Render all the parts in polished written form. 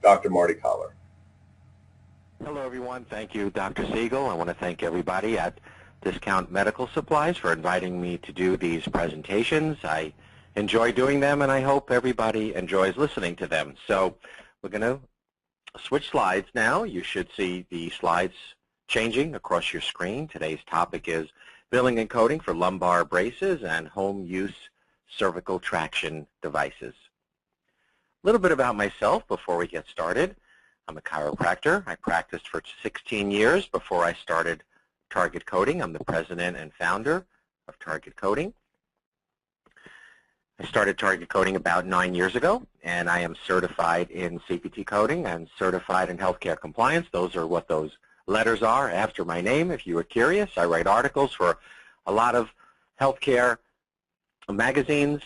Dr. Marty Kotlar. Hello, everyone. Thank you, Dr. Siegel. I want to thank everybody at Discount Medical Supplies for inviting me to do these presentations. I enjoy doing them, and I hope everybody enjoys listening to them. So we're going to switch slides now. You should see the slides changing across your screen. Today's topic is billing and coding for lumbar braces and home use cervical traction devices. A little bit about myself before we get started. I'm a chiropractor. I practiced for 16 years before I started Target Coding. I'm the president and founder of Target Coding. I started Target Coding about 9 years ago, and I am certified in CPT coding and certified in healthcare compliance. Those are what those letters are after my name, if you were curious. I write articles for a lot of healthcare magazines.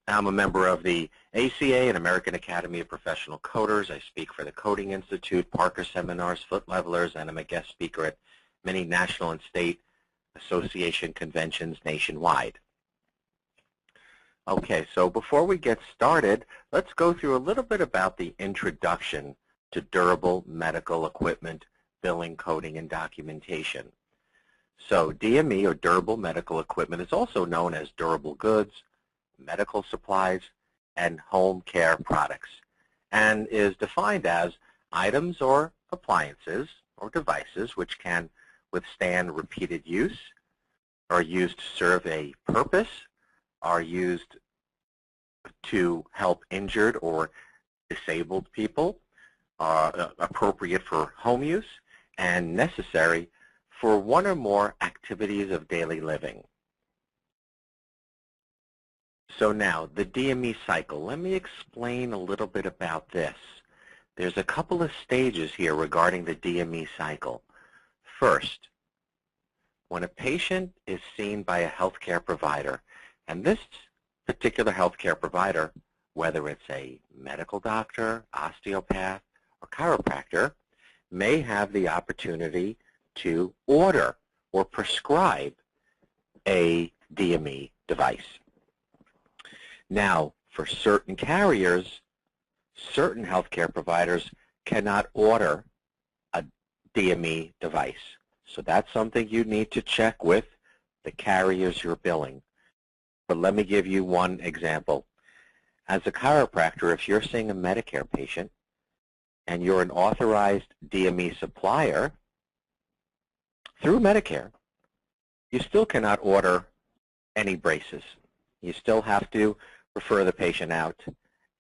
I'm a member of the ACA and American Academy of Professional Coders. I speak for the Coding Institute, Parker Seminars, Foot Levelers, and I'm a guest speaker at many national and state association conventions nationwide. Okay, so before we get started, let's go through a little bit about the introduction to durable medical equipment, billing, coding, and documentation. So DME, or durable medical equipment, is also known as durable goods, medical supplies, and home care products, and is defined as items or appliances or devices which can withstand repeated use, are used to serve a purpose, are used to help injured or disabled people, appropriate for home use, and necessary for one or more activities of daily living. So now, the DME cycle. Let me explain a little bit about this. There's a couple of stages here regarding the DME cycle. First, when a patient is seen by a healthcare provider, and this particular healthcare provider, whether it's a medical doctor, osteopath, or chiropractor, may have the opportunity to order or prescribe a DME device. Now, for certain carriers, certain healthcare providers cannot order a DME device. So that's something you need to check with the carriers you're billing. But let me give you one example. As a chiropractor, if you're seeing a Medicare patient and you're an authorized DME supplier through Medicare, you still cannot order any braces. You still have to refer the patient out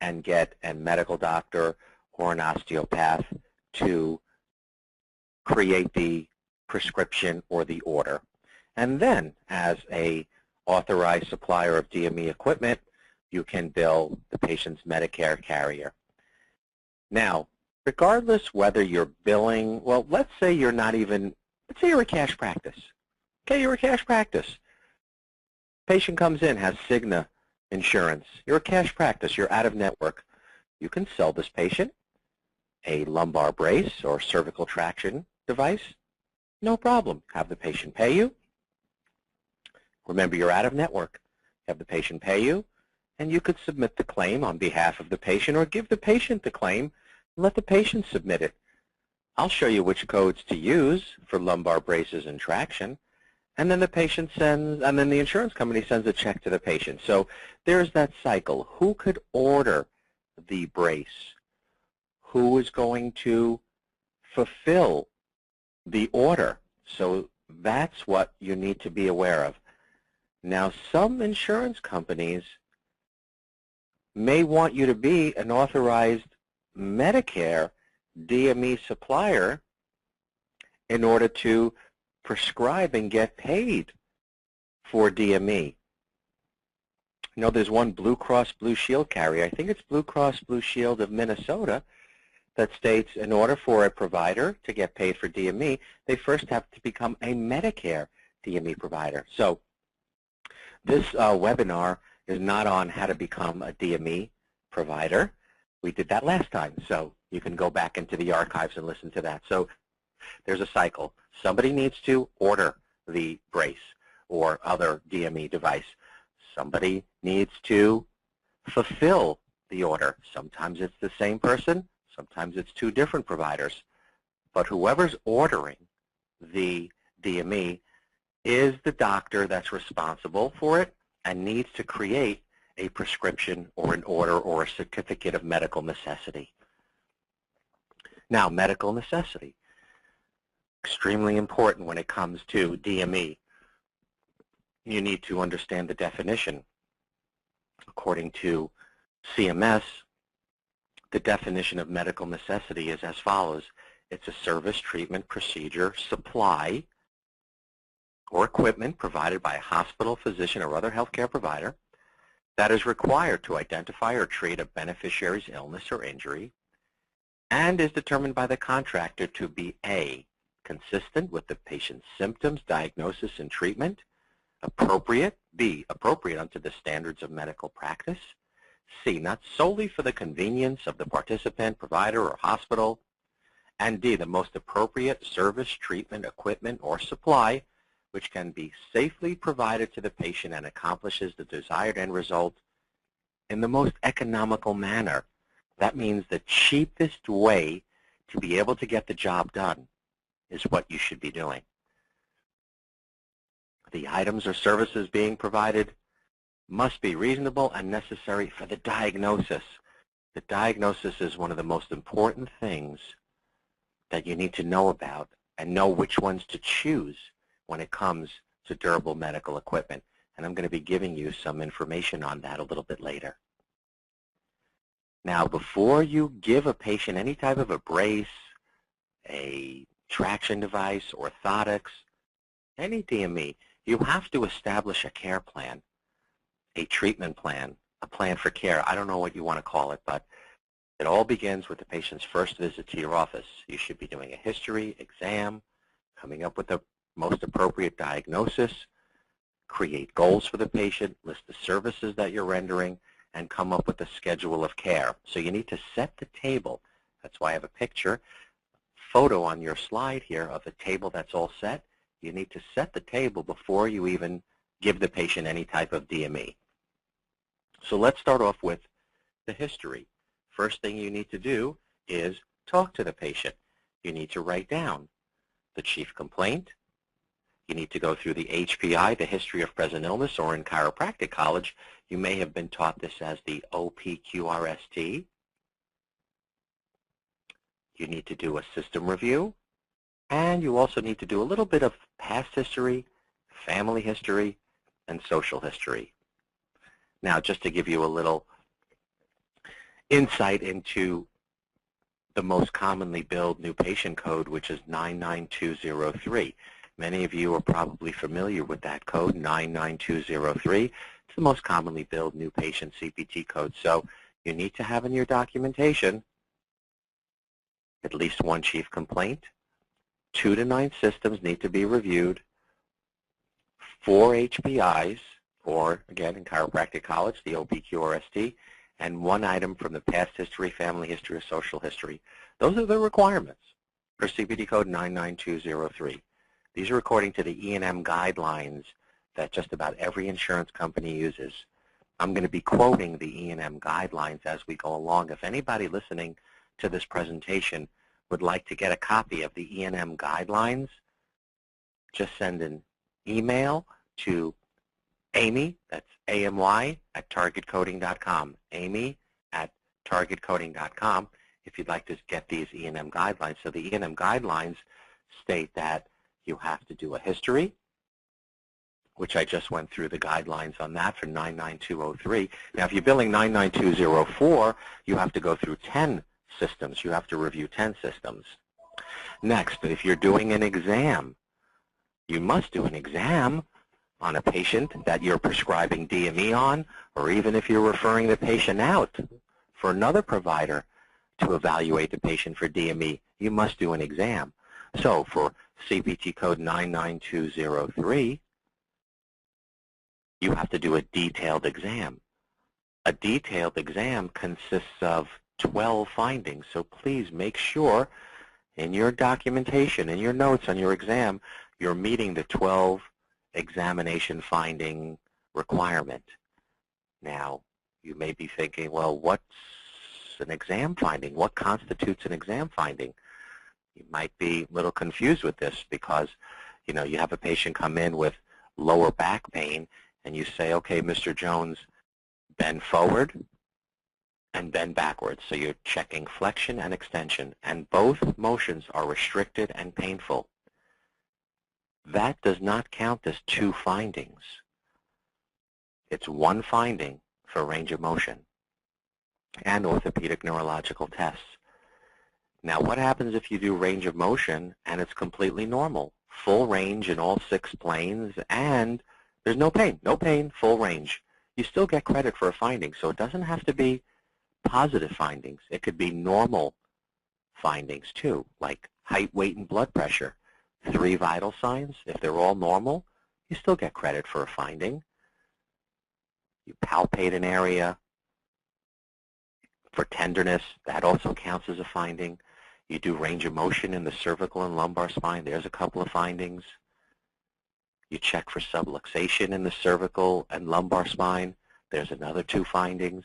and get a medical doctor or an osteopath to create the prescription or the order. And then, as a authorized supplier of DME equipment, you can bill the patient's Medicare carrier. Now, regardless whether you're billing, well, let's say you're a cash practice. Okay, you're a cash practice. Patient comes in, has Cigna insurance. You're a cash practice. You're out of network. You can sell this patient a lumbar brace or cervical traction device. No problem. Have the patient pay you. Remember, you're out of network. Have the patient pay you, and you could submit the claim on behalf of the patient or give the patient the claim and let the patient submit it. I'll show you which codes to use for lumbar braces and traction. And then the patient sends, and then the insurance company sends a check to the patient. So there's that cycle. Who could order the brace? Who is going to fulfill the order? So that's what you need to be aware of. Now, some insurance companies may want you to be an authorized Medicare DME supplier in order to prescribe and get paid for DME. You know, there's one Blue Cross Blue Shield carrier, I think it's Blue Cross Blue Shield of Minnesota, that states in order for a provider to get paid for DME, they first have to become a Medicare DME provider. So this webinar is not on how to become a DME provider. We did that last time, so you can go back into the archives and listen to that. So there's a cycle. Somebody needs to order the brace or other DME device. Somebody needs to fulfill the order. Sometimes it's the same person, Sometimes it's two different providers. But whoever's ordering the DME is the doctor that's responsible for it and needs to create a prescription or an order or a certificate of medical necessity. Now, medical necessity, extremely important when it comes to DME. You need to understand the definition. According to CMS, the definition of medical necessity is as follows. It's a service, treatment, procedure, supply, or equipment provided by a hospital, physician, or other healthcare provider that is required to identify or treat a beneficiary's illness or injury and is determined by the contractor to be A, consistent with the patient's symptoms, diagnosis, and treatment, appropriate, B, appropriate unto the standards of medical practice, C, not solely for the convenience of the participant, provider, or hospital, and D, the most appropriate service, treatment, equipment, or supply which can be safely provided to the patient and accomplishes the desired end result in the most economical manner. That means the cheapest way to be able to get the job done is what you should be doing. The items or services being provided must be reasonable and necessary for the diagnosis. The diagnosis is one of the most important things that you need to know about and know which ones to choose when it comes to durable medical equipment. And I'm going to be giving you some information on that a little bit later. Now, before you give a patient any type of a brace, a traction device, orthotics, any DME, you have to establish a care plan, a treatment plan, a plan for care. I don't know what you want to call it, but it all begins with the patient's first visit to your office. You should be doing a history, exam, coming up with the most appropriate diagnosis, create goals for the patient, list the services that you're rendering, and come up with a schedule of care. So you need to set the table. That's why I have a picture, photo on your slide here of a table that's all set. You need to set the table before you even give the patient any type of DME. So let's start off with the history. First thing you need to do is talk to the patient. You need to write down the chief complaint. You need to go through the HPI, the history of present illness, or in chiropractic college, you may have been taught this as the OPQRST. You need to do a system review, and you also need to do a little bit of past history, family history, and social history. Now, just to give you a little insight into the most commonly billed new patient code, which is 99203. Many of you are probably familiar with that code, 99203. It's the most commonly billed new patient CPT code. So you need to have in your documentation at least one chief complaint, 2 to 9 systems need to be reviewed, 4 HPIs, or again in chiropractic college, the OPQRST, and 1 item from the past history, family history, or social history. Those are the requirements for CPT code 99203. These are according to the E&M guidelines that just about every insurance company uses. I'm going to be quoting the E&M guidelines as we go along. If anybody listening to this presentation would like to get a copy of the E&M guidelines, just send an email to Amy, that's AMY, at targetcoding.com. Amy at targetcoding.com if you'd like to get these E&M guidelines. So the E&M guidelines state that you have to do a history, which I just went through the guidelines on that for 99203. Now, if you're billing 99204, you have to go through 10 systems. You have to review 10 systems. Next, if you're doing an exam, you must do an exam on a patient that you're prescribing DME on, or even if you're referring the patient out for another provider to evaluate the patient for DME, you must do an exam. So for CPT code 99203, you have to do a detailed exam. A detailed exam consists of 12 findings, so please make sure in your documentation, in your notes on your exam, you're meeting the 12 examination finding requirement. Now, you may be thinking, well, what's an exam finding? What constitutes an exam finding? You might be a little confused with this because, you have a patient come in with lower back pain, and you say, okay, Mr. Jones, bend forward and bend backwards. So you're checking flexion and extension, and both motions are restricted and painful. That does not count as two findings. It's one finding for range of motion and orthopedic neurological tests. Now, what happens if you do range of motion and it's completely normal? Full range in all 6 planes, and there's no pain. No pain, full range. You still get credit for a finding, so it doesn't have to be positive findings. It could be normal findings, too, like height, weight, and blood pressure. 3 vital signs. If they're all normal, you still get credit for a finding. You palpate an area for tenderness. That also counts as a finding. You do range of motion in the cervical and lumbar spine. There's a couple of findings. You check for subluxation in the cervical and lumbar spine. There's another 2 findings.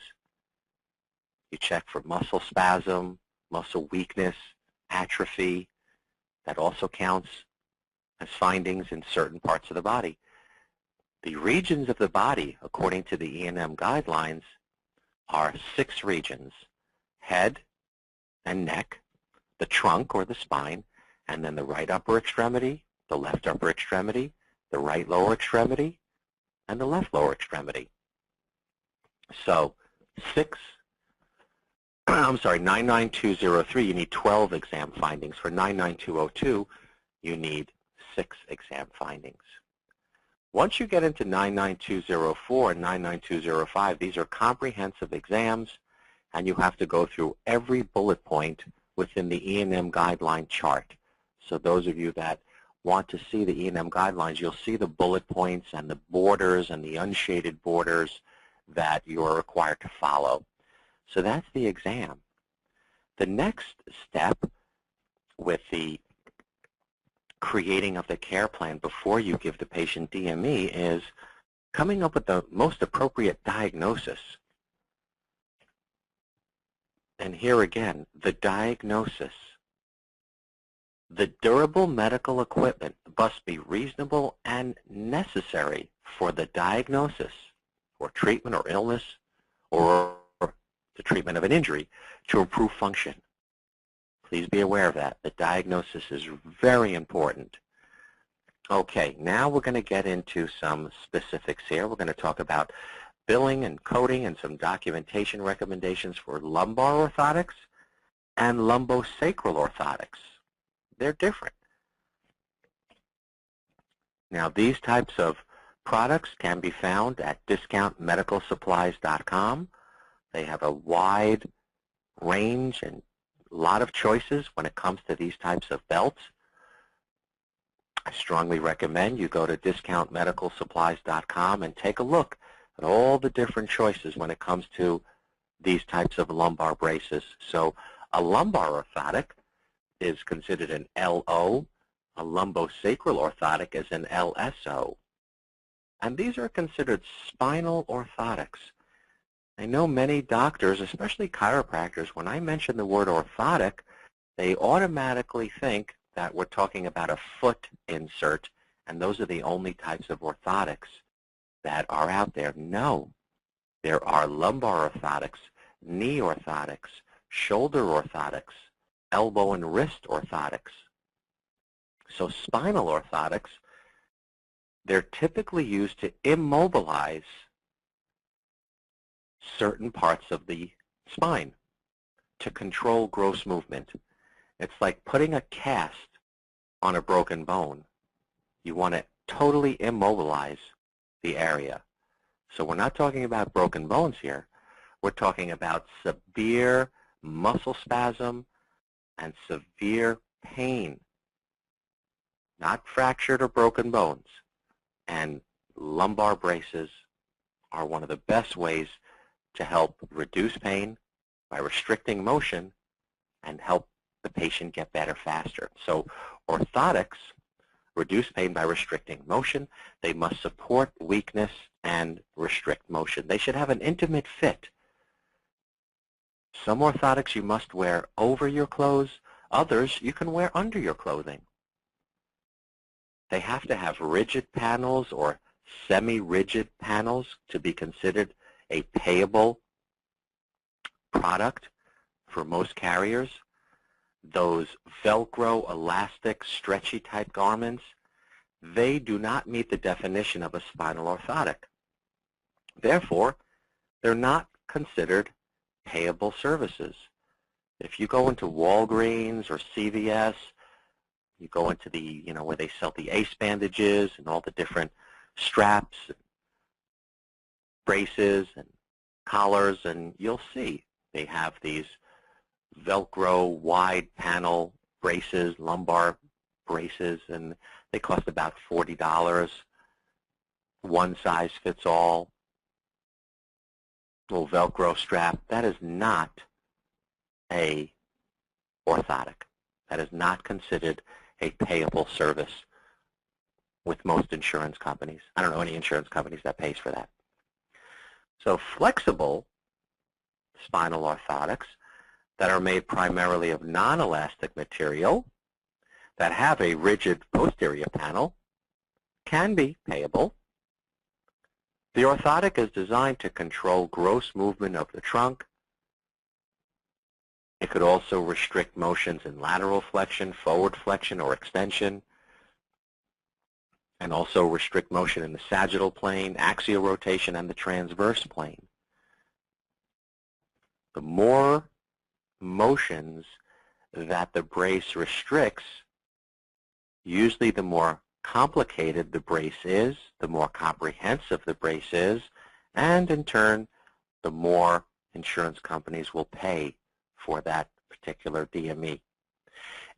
You check for muscle spasm, muscle weakness, atrophy. That also counts as findings in certain parts of the body. The regions of the body, according to the E&M guidelines, are 6 regions: head and neck, the trunk or the spine, and then the right upper extremity, the left upper extremity, the right lower extremity, and the left lower extremity. So 99203, you need 12 exam findings. For 99202, you need 6 exam findings. Once you get into 99204 and 99205, these are comprehensive exams, and you have to go through every bullet point within the E&M guideline chart. So those of you that want to see the E&M guidelines, you'll see the bullet points and the borders and the unshaded borders that you're required to follow. So that's the exam. The next step with the creating of the care plan before you give the patient DME is coming up with the most appropriate diagnosis. And here again, the diagnosis. The durable medical equipment must be reasonable and necessary for the diagnosis or treatment or illness or the treatment of an injury to improve function. Please be aware of that. The diagnosis is very important. Okay, now we're going to get into some specifics here. We're going to talk about billing and coding and some documentation recommendations for lumbar orthotics and lumbo-sacral orthotics. They're different. Now, these types of products can be found at discountmedicalsupplies.com. They have a wide range and a lot of choices when it comes to these types of belts. I strongly recommend you go to discountmedicalsupplies.com and take a look at all the different choices when it comes to these types of lumbar braces. So a lumbar orthotic is considered an LO. A lumbo-sacral orthotic is an LSO. And these are considered spinal orthotics. I know many doctors, especially chiropractors, when I mention the word orthotic, they automatically think that we're talking about a foot insert, and those are the only types of orthotics that are out there. No, there are lumbar orthotics, knee orthotics, shoulder orthotics, elbow and wrist orthotics. So spinal orthotics, they're typically used to immobilize certain parts of the spine to control gross movement. It's like putting a cast on a broken bone. You want to totally immobilize the area. So we're not talking about broken bones here. We're talking about severe muscle spasm and severe pain, not fractured or broken bones. And lumbar braces are one of the best ways to help reduce pain by restricting motion and help the patient get better faster. So orthotics reduce pain by restricting motion. They must support weakness and restrict motion. They should have an intimate fit. Some orthotics you must wear over your clothes. Others you can wear under your clothing. They have to have rigid panels or semi-rigid panels to be considered a payable product for most carriers. Those Velcro, elastic, stretchy type garments, they do not meet the definition of a spinal orthotic. Therefore, they're not considered payable services. If you go into Walgreens or CVS, you go into the, where they sell the ace bandages and all the different straps, and braces and collars, and you'll see they have these Velcro wide panel braces, lumbar braces, and they cost about $40. One size fits all. Little Velcro strap. That is not a orthotic. That is not considered a payable service with most insurance companies. I don't know any insurance companies that pays for that. So flexible spinal orthotics that are made primarily of non-elastic material that have a rigid posterior panel can be payable. The orthotic is designed to control gross movement of the trunk. It could also restrict motions in lateral flexion, forward flexion, or extension, and also restrict motion in the sagittal plane, axial rotation, and the transverse plane. The more motions that the brace restricts, usually the more complicated the brace is, the more comprehensive the brace is, and in turn, the more insurance companies will pay for that particular DME.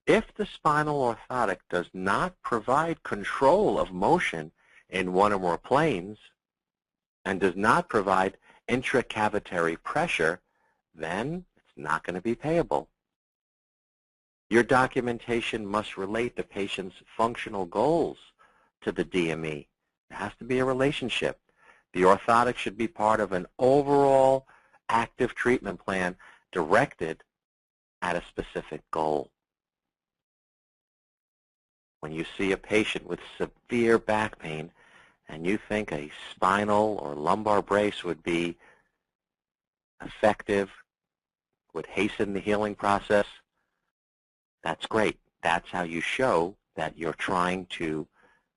If the spinal orthotic does not provide control of motion in one or more planes and does not provide intracavitary pressure, then it's not going to be payable. Your documentation must relate the patient's functional goals to the DME. There has to be a relationship. The orthotic should be part of an overall active treatment plan directed at a specific goal. When you see a patient with severe back pain and you think a spinal or lumbar brace would be effective, would hasten the healing process, that's great. That's how you show that you're trying to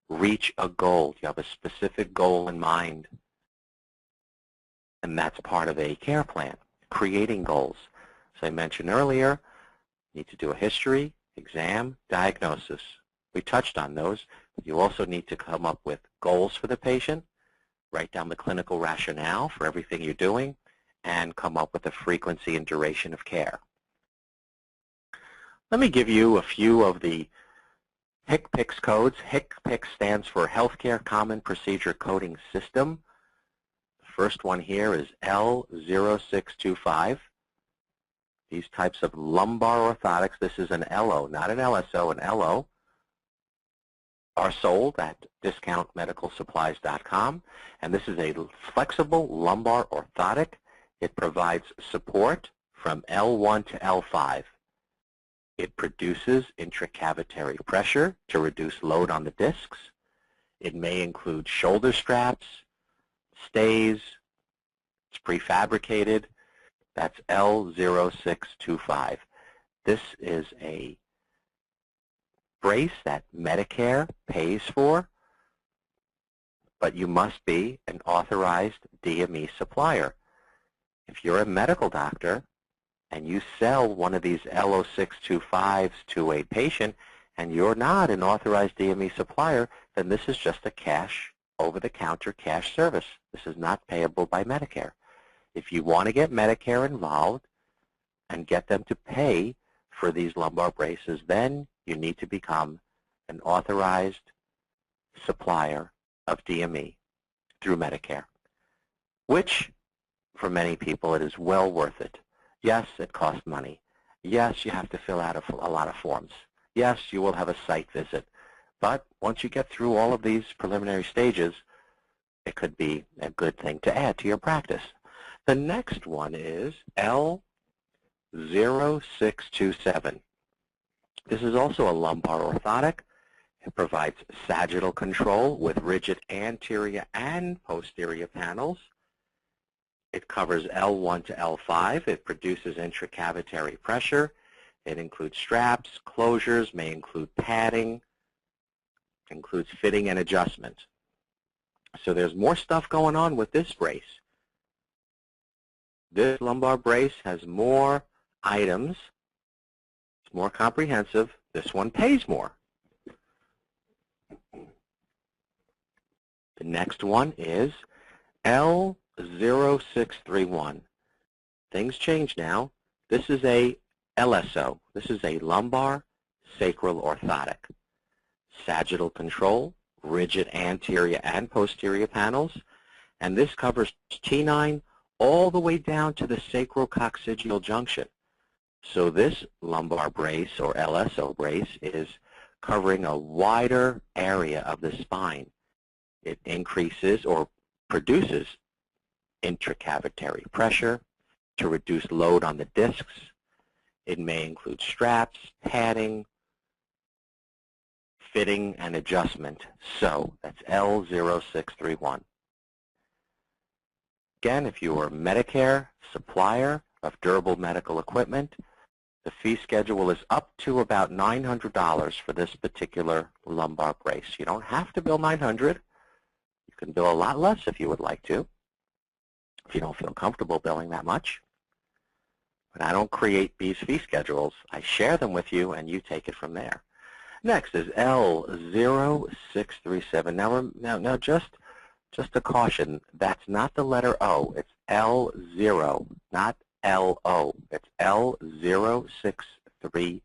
reach a goal. You have a specific goal in mind. And that's part of a care plan, creating goals. As I mentioned earlier, you need to do a history, exam, diagnosis. We touched on those. You also need to come up with goals for the patient, write down the clinical rationale for everything you're doing, and come up with the frequency and duration of care. Let me give you a few of the HCPCS codes. HCPCS stands for Healthcare Common Procedure Coding System. The first one here is L0625. These types of lumbar orthotics, this is an LO, not an LSO, an LO, are sold at discountmedicalsupplies.com. And this is a flexible lumbar orthotic. It provides support from L1 to L5. It produces intracavitary pressure to reduce load on the discs. It may include shoulder straps, stays. It's prefabricated. That's L0625. This is a brace that Medicare pays for, but you must be an authorized DME supplier. If you're a medical doctor and you sell one of these L0625s to a patient and you're not an authorized DME supplier, then this is just a cash, over-the-counter cash service. This is not payable by Medicare. If you want to get Medicare involved and get them to pay for these lumbar braces, then you need to become an authorized supplier of DME through Medicare, which for many people it is well worth it. Yes, it costs money. Yes, you have to fill out a lot of forms. Yes, you will have a site visit. But once you get through all of these preliminary stages, it could be a good thing to add to your practice. The next one is L0627. This is also a lumbar orthotic. It provides sagittal control with rigid anterior and posterior panels. It covers L1 to L5. It produces intracavitary pressure. It includes straps, closures, may include padding, includes fitting and adjustment. So there's more stuff going on with this brace. This lumbar brace has more items. It's more comprehensive. This one pays more. The next one is L0631. Things change now. This is a LSO. This is a lumbar sacral orthotic. Sagittal control, rigid anterior and posterior panels, and this covers T9 all the way down to the sacrococcygeal junction. So this lumbar brace or LSO brace is covering a wider area of the spine. It increases or produces intracavitary pressure to reduce load on the discs. It may include straps, padding, fitting, and adjustment. So that's L0631. Again, if you are a Medicare supplier of durable medical equipment, the fee schedule is up to about $900 for this particular lumbar brace. You don't have to bill $900. You can bill a lot less if you would like to, if you don't feel comfortable billing that much. But I don't create these fee schedules. I share them with you, and you take it from there. Next is L0637. Now just a caution, that's not the letter O. It's L0, not LO. It's L0637.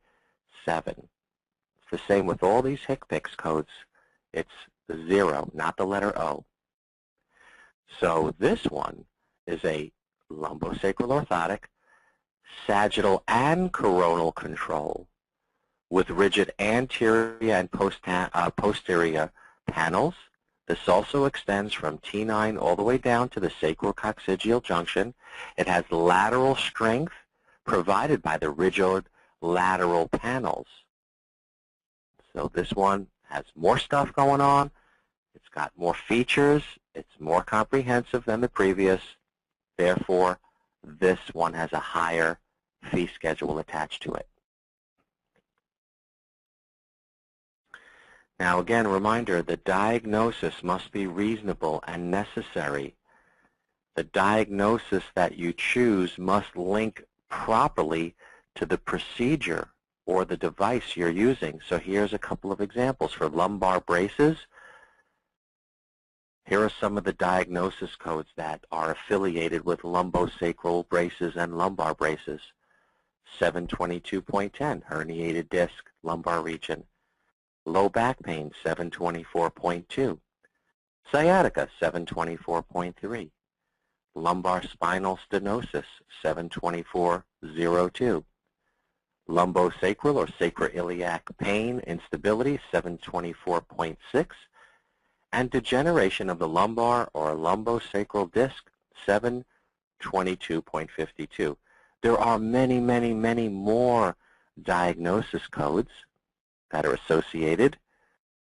It's the same with all these HCPCS codes. It's 0, not the letter O. So this one is a lumbo-sacral orthotic, sagittal and coronal control with rigid anterior and posterior panels. This also extends from T9 all the way down to the sacrococcygeal junction. It has lateral strength provided by the rigid lateral panels. So this one has more stuff going on. It's got more features. It's more comprehensive than the previous. Therefore, this one has a higher fee schedule attached to it. Now again, reminder, the diagnosis must be reasonable and necessary. The diagnosis that you choose must link properly to the procedure or the device you're using. So here's a couple of examples. For lumbar braces, here are some of the diagnosis codes that are affiliated with lumbosacral braces and lumbar braces. 722.10, herniated disc, lumbar region. Low back pain, 724.2. Sciatica, 724.3. Lumbar spinal stenosis, 724.02. Lumbosacral or sacroiliac pain, instability, 724.6. And degeneration of the lumbar or lumbosacral disc, 722.52. There are many, many, many more diagnosis codes that are associated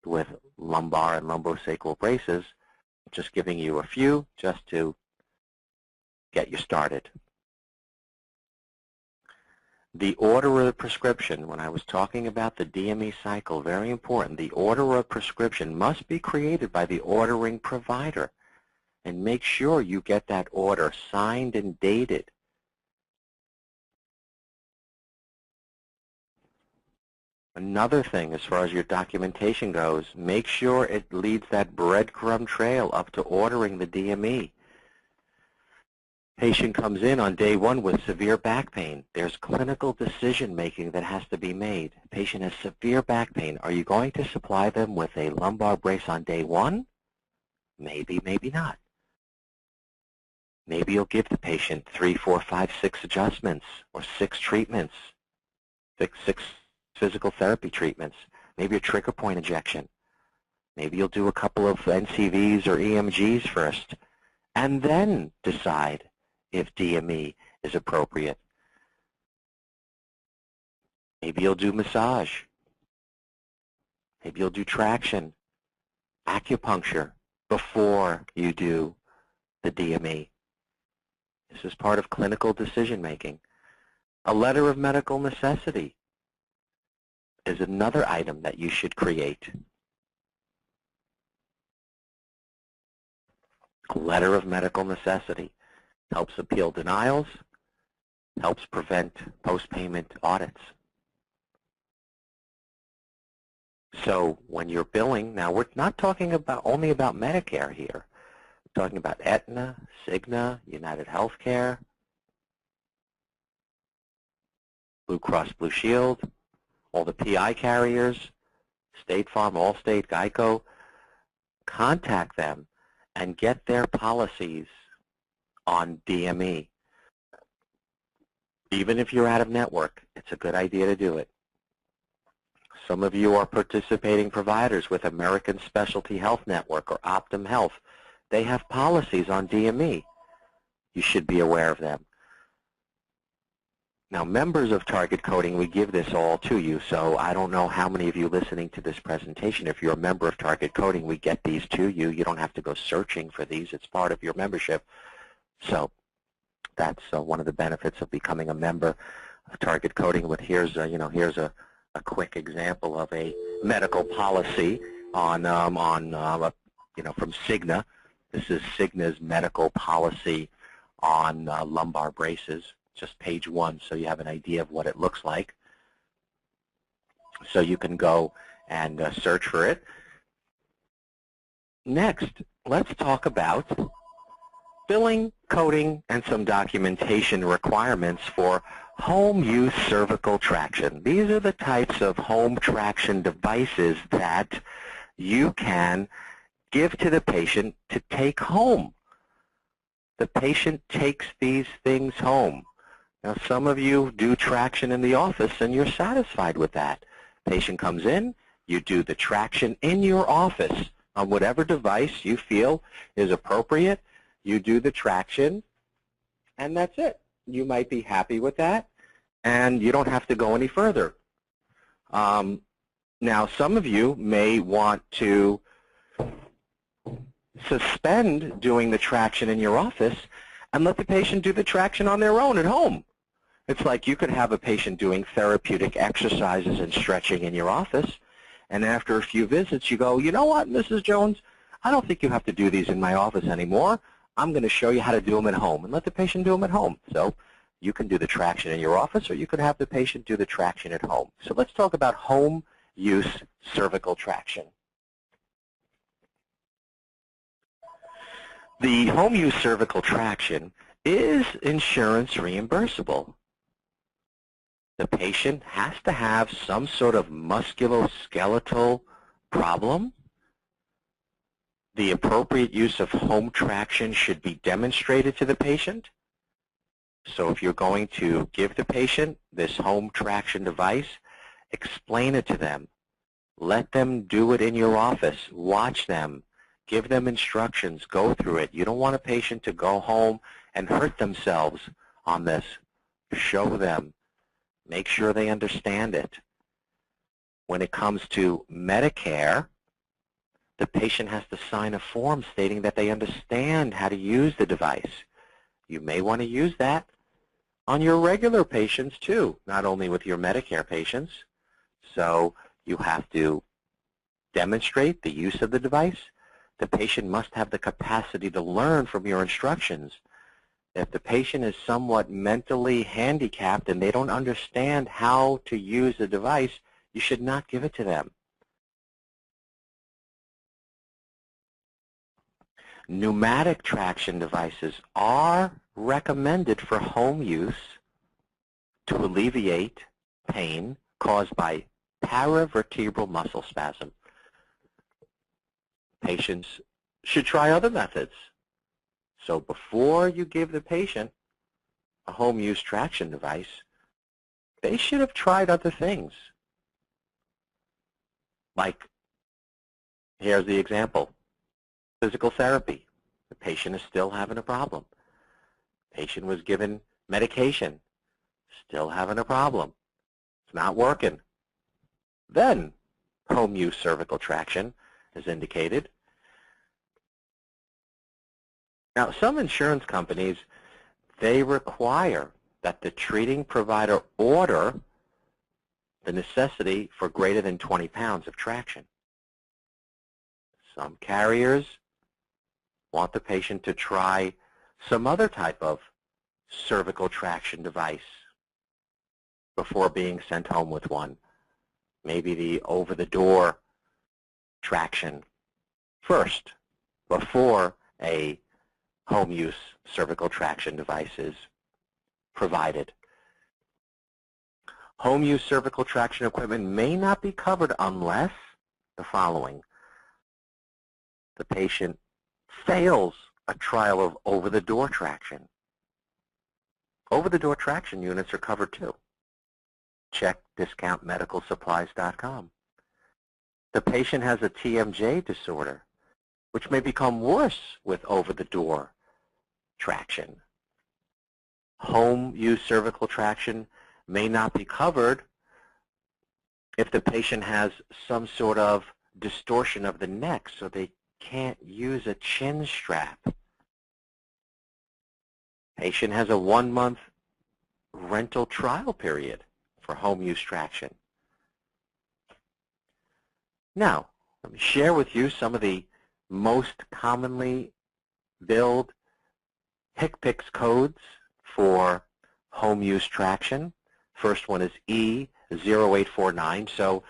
with lumbar and lumbosacral braces. Just giving you a few just to get you started. The order of the prescription, when I was talking about the DME cycle, very important. The order of prescription must be created by the ordering provider. And make sure you get that order signed and dated. Another thing, as far as your documentation goes, make sure it leads that breadcrumb trail up to ordering the DME. Patient comes in on day one with severe back pain. There's clinical decision-making that has to be made. Patient has severe back pain. Are you going to supply them with a lumbar brace on day one? Maybe, maybe not. Maybe you'll give the patient 3, 4, 5, 6 adjustments or 6 treatments, 6 physical therapy treatments, maybe a trigger point injection. Maybe you'll do a couple of NCVs or EMGs first, and then decide if DME is appropriate. Maybe you'll do massage. Maybe you'll do traction, acupuncture before you do the DME. This is part of clinical decision making. A letter of medical necessity is another item that you should create. A letter of medical necessity helps appeal denials, helps prevent post-payment audits. So when you're billing, now we're not talking about only about Medicare here. We're talking about Aetna, Cigna, United Healthcare, Blue Cross Blue Shield, all the PI carriers, State Farm, Allstate, Geico. Contact them and get their policies on DME. Even if you're out of network, it's a good idea to do it. Some of you are participating providers with American Specialty Health Network or Optum Health. They have policies on DME. You should be aware of them. Now, members of Target Coding, we give this all to you, so I don't know how many of you listening to this presentation, if you're a member of Target Coding, we get these to you. You don't have to go searching for these. It's part of your membership. So that's one of the benefits of becoming a member of Target Coding. But here's a quick example of a medical policy on from Cigna. This is Cigna's medical policy on lumbar braces. Just page 1, so you have an idea of what it looks like. So you can go and search for it. Next, let's talk about billing, coding, and some documentation requirements for home use cervical traction. These are the types of home traction devices that you can give to the patient to take home. The patient takes these things home. Now, some of you do traction in the office, and you're satisfied with that. Patient comes in, you do the traction in your office on whatever device you feel is appropriate. You do the traction, and that's it. You might be happy with that, and you don't have to go any further. Now, some of you may want to suspend doing the traction in your office and let the patient do the traction on their own at home. It's like you could have a patient doing therapeutic exercises and stretching in your office, and after a few visits you go, you know what, Mrs. Jones, I don't think you have to do these in my office anymore. I'm going to show you how to do them at home, and let the patient do them at home. So you can do the traction in your office, or you could have the patient do the traction at home. So let's talk about home use cervical traction. The home use cervical traction is insurance reimbursable. The patient has to have some sort of musculoskeletal problem. The appropriate use of home traction should be demonstrated to the patient. So if you're going to give the patient this home traction device, explain it to them. Let them do it in your office. Watch them. Give them instructions. Go through it. You don't want a patient to go home and hurt themselves on this. Show them. Make sure they understand it. When it comes to Medicare, the patient has to sign a form stating that they understand how to use the device. You may want to use that on your regular patients too, not only with your Medicare patients. So you have to demonstrate the use of the device. The patient must have the capacity to learn from your instructions. If the patient is somewhat mentally handicapped and they don't understand how to use the device, you should not give it to them. Pneumatic traction devices are recommended for home use to alleviate pain caused by paravertebral muscle spasm. Patients should try other methods. So before you give the patient a home use traction device, they should have tried other things. Like, here's the example. Physical therapy. The patient is still having a problem. Patient was given medication. Still having a problem. It's not working. Then home use cervical traction is indicated. Now, some insurance companies, they require that the treating provider order the necessity for greater than 20 pounds of traction. Some carriers want the patient to try some other type of cervical traction device before being sent home with one. Maybe the over-the-door traction first before a home use cervical traction device is provided. Home use cervical traction equipment may not be covered unless the following: the patient fails a trial of over-the-door traction. Over-the-door traction units are covered too. Check discountmedicalsupplies.com. The patient has a TMJ disorder, which may become worse with over-the-door traction. Home use cervical traction may not be covered if the patient has some sort of distortion of the neck, so they can't use a chin strap. Patient has a 1-month rental trial period for home use traction. Now, let me share with you some of the most commonly billed HCPCS codes for home use traction. First one is E0849. So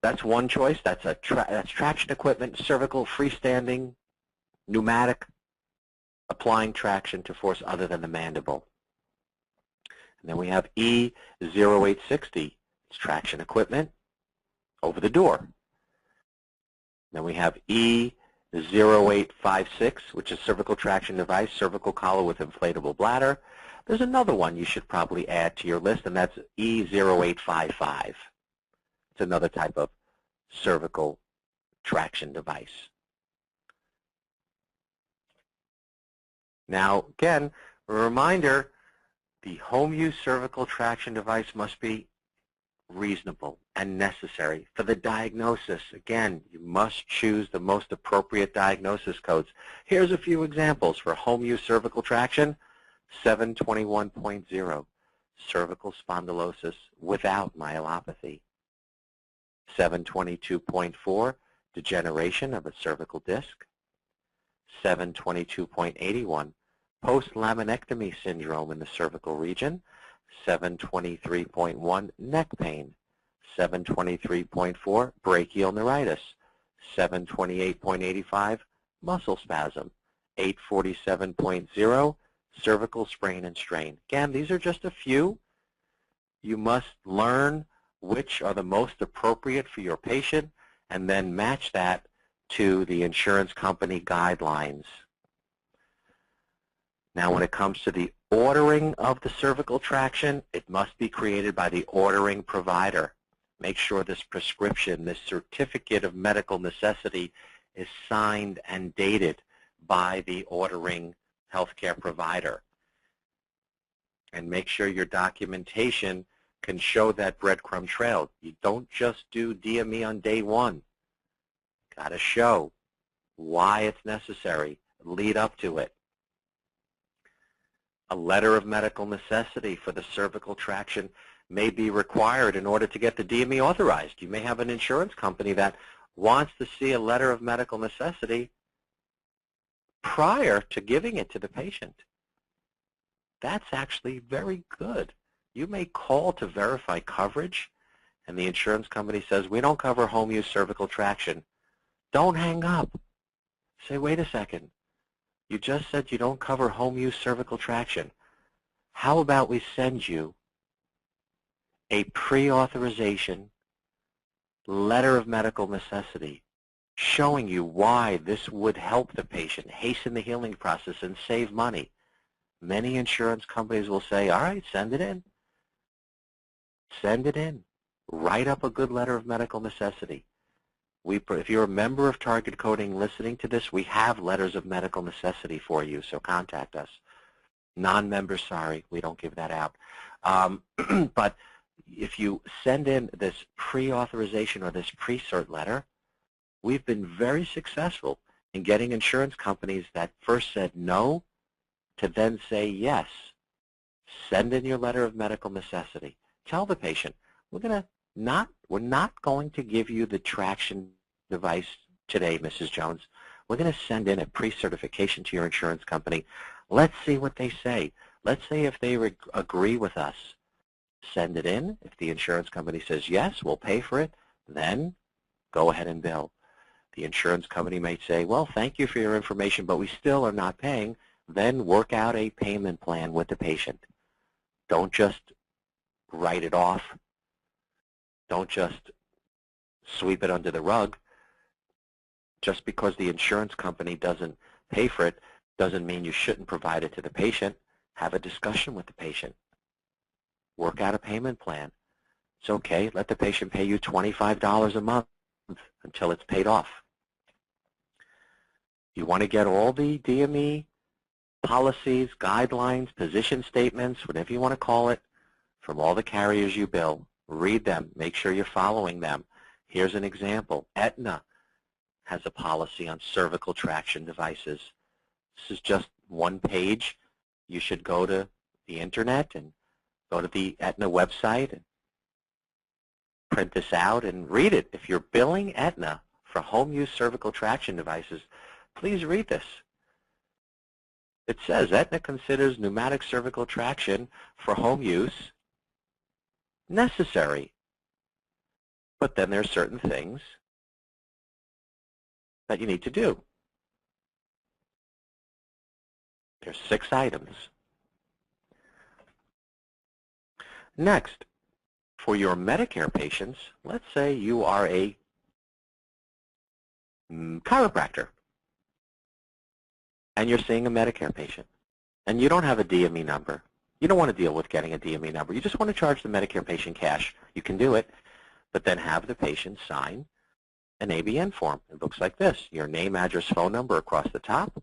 that's one choice. That's traction equipment, cervical, freestanding, pneumatic, applying traction to force other than the mandible. And then we have E0860. It's traction equipment over the door. Then we have E0856, which is cervical traction device, cervical collar with inflatable bladder. There's another one you should probably add to your list, and that's E0855. It's another type of cervical traction device. Now, again, a reminder, the home use cervical traction device must be reasonable and necessary for the diagnosis. Again, you must choose the most appropriate diagnosis codes. Here's a few examples for home use cervical traction. 721.0, cervical spondylosis without myelopathy. 722.4, degeneration of a cervical disc. 722.81, post-laminectomy syndrome in the cervical region. 723.1, neck pain. 723.4, brachial neuritis. 728.85, muscle spasm. 847.0, cervical sprain and strain. Again, these are just a few. You must learn which are the most appropriate for your patient and then match that to the insurance company guidelines. Now, when it comes to the ordering of the cervical traction, it must be created by the ordering provider. Make sure this prescription, this certificate of medical necessity, is signed and dated by the ordering healthcare provider. And make sure your documentation can show that breadcrumb trail. You don't just do DME on day one. Got to show why it's necessary, lead up to it. A letter of medical necessity for the cervical traction may be required in order to get the DME authorized. You may have an insurance company that wants to see a letter of medical necessity prior to giving it to the patient. That's actually very good. You may call to verify coverage, and the insurance company says, we don't cover home use cervical traction. Don't hang up. Say, wait a second. You just said you don't cover home use cervical traction. How about we send you a pre-authorization letter of medical necessity showing you why this would help the patient, hasten the healing process, and save money. Many insurance companies will say, all right, send it in. Send it in. Write up a good letter of medical necessity. If you're a member of Target Coding listening to this, we have letters of medical necessity for you, so contact us. Non-members, sorry, we don't give that out. But if you send in this pre-authorization or this pre-cert letter, we've been very successful in getting insurance companies that first said no to then say yes. Send in your letter of medical necessity. Tell the patient, we're not going to give you the traction device today, Mrs. Jones. We're going to send in a pre-certification to your insurance company. Let's see what they say. Let's say if they agree with us. Send it in. If the insurance company says yes, we'll pay for it, then go ahead and bill. The insurance company may say, well, thank you for your information, but we still are not paying. Then work out a payment plan with the patient. Don't just write it off. Don't just sweep it under the rug. Just because the insurance company doesn't pay for it doesn't mean you shouldn't provide it to the patient. Have a discussion with the patient. Work out a payment plan. It's okay. Let the patient pay you $25 a month until it's paid off. You want to get all the DME policies, guidelines, position statements, whatever you want to call it, from all the carriers you bill. Read them. Make sure you're following them. Here's an example. Aetna has a policy on cervical traction devices. This is just one page. You should go to the internet and go to the Aetna website and print this out and read it. If you're billing Aetna for home use cervical traction devices, please read this. It says Aetna considers pneumatic cervical traction for home use necessary. But then there are certain things that you need to do. There's 6 items. Next, for your Medicare patients, let's say you are a chiropractor and you're seeing a Medicare patient and you don't have a DME number. You don't want to deal with getting a DME number. You just want to charge the Medicare patient cash. You can do it, but then have the patient sign an ABN form. It looks like this. Your name, address, phone number across the top.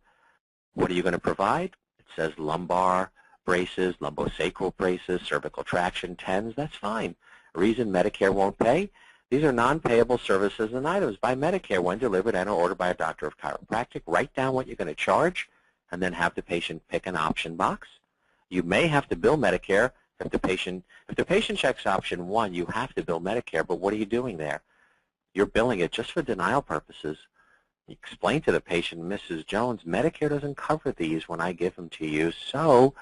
What are you going to provide? It says lumbar braces, lumbo-sacral braces, cervical traction, TENS. That's fine. Reason Medicare won't pay? These are non-payable services and items by Medicare when delivered and or ordered by a doctor of chiropractic. Write down what you're going to charge and then have the patient pick an option box. You may have to bill Medicare if the patient checks option 1, you have to bill Medicare, but what are you doing there? You're billing it just for denial purposes. You explain to the patient, Mrs. Jones, Medicare doesn't cover these when I give them to you, so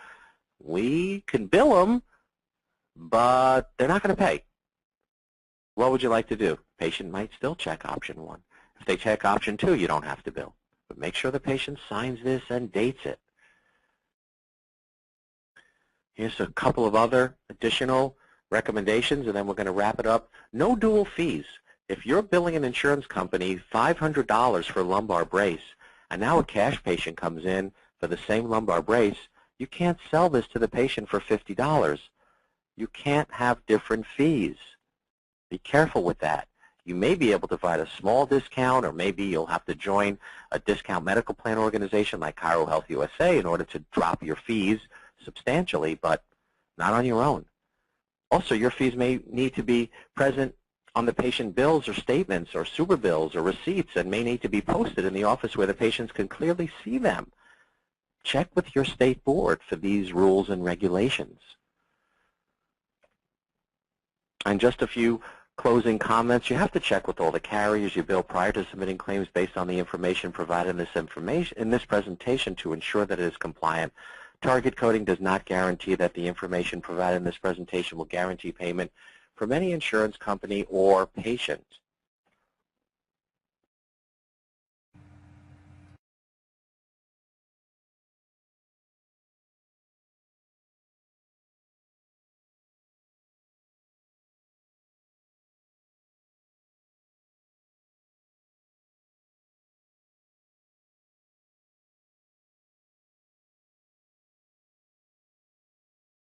we can bill them, but they're not going to pay. What would you like to do? Patient might still check option 1. If they check option 2, you don't have to bill. But make sure the patient signs this and dates it. Here's a couple of other additional recommendations, and then we're going to wrap it up. No dual fees. If you're billing an insurance company $500 for a lumbar brace, and now a cash patient comes in for the same lumbar brace, you can't sell this to the patient for $50. You can't have different fees. Be careful with that. You may be able to provide a small discount, or maybe you'll have to join a discount medical plan organization like Chiro Health USA in order to drop your fees substantially, but not on your own. Also, your fees may need to be present on the patient bills or statements or super bills or receipts, and may need to be posted in the office where the patients can clearly see them. Check with your state board for these rules and regulations. And just a few closing comments. You have to check with all the carriers you bill prior to submitting claims based on the information provided in this presentation to ensure that it is compliant. Target coding does not guarantee that the information provided in this presentation will guarantee payment from any insurance company or patient.